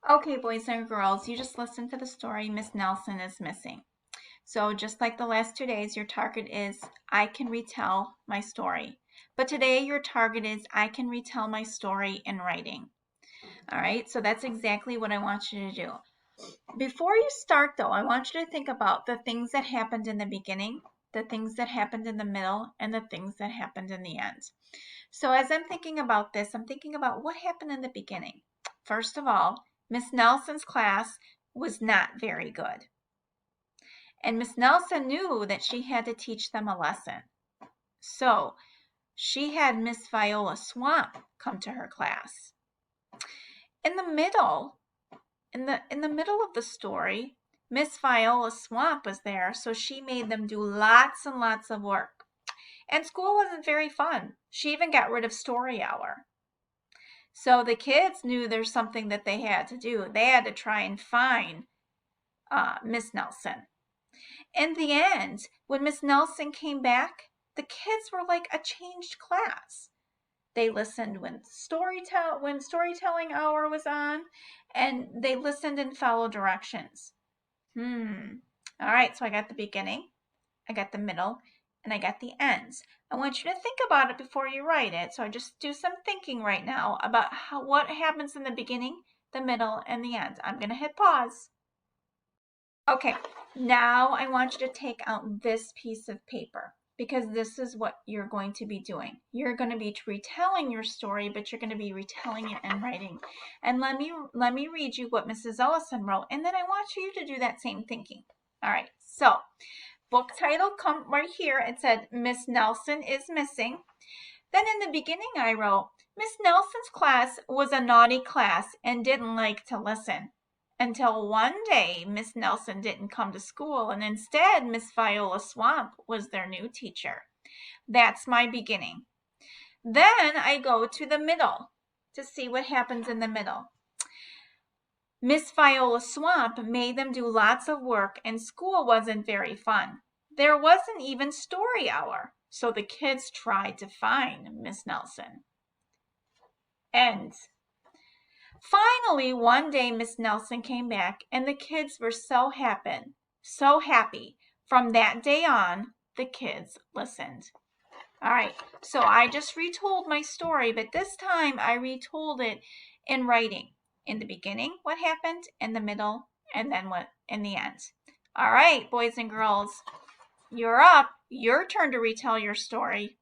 Okay, boys and girls, you just listened to the story, Miss Nelson is missing. So just like the last 2 days, your target is I can retell my story. But today your target is I can retell my story in writing. All right, so that's exactly what I want you to do. Before you start though, I want you to think about the things that happened in the beginning, the things that happened in the middle, and the things that happened in the end. So as I'm thinking about this, I'm thinking about what happened in the beginning. First of all, Miss Nelson's class was not very good. And Miss Nelson knew that she had to teach them a lesson. So she had Miss Viola Swamp come to her class. In the middle, in the middle of the story, Miss Viola Swamp was there, so she made them do lots and lots of work. And school wasn't very fun. She even got rid of story hour. So the kids knew there's something that they had to do. They had to try and find Miss Nelson. In the end, when Miss Nelson came back, the kids were like a changed class. They listened when storytelling hour was on, and they listened and followed directions. All right, so I got the beginning, I got the middle, and I got the ends. I want you to think about it before you write it. So I just do some thinking right now about what happens in the beginning, the middle, and the end. I'm going to hit pause. Okay, now I want you to take out this piece of paper because this is what you're going to be doing. You're going to be retelling your story, but you're going to be retelling it in writing. And let me read you what Mrs. Ellison wrote, and then I want you to do that same thinking. All right, so book title come right here. It said Miss Nelson is missing. Then in the beginning I wrote, Miss Nelson's class was a naughty class and didn't like to listen. Until one day Miss Nelson didn't come to school and instead Miss Viola Swamp was their new teacher. That's my beginning. Then I go to the middle to see what happens in the middle. Miss Viola Swamp made them do lots of work and school wasn't very fun. There wasn't even story hour, so the kids tried to find Miss Nelson. End. Finally, one day Miss Nelson came back and the kids were so happy, so happy. From that day on, the kids listened. All right, so I just retold my story, but this time I retold it in writing. In the beginning, what happened, in the middle, and then what in the end. All right, boys and girls, you're up. Your turn to retell your story.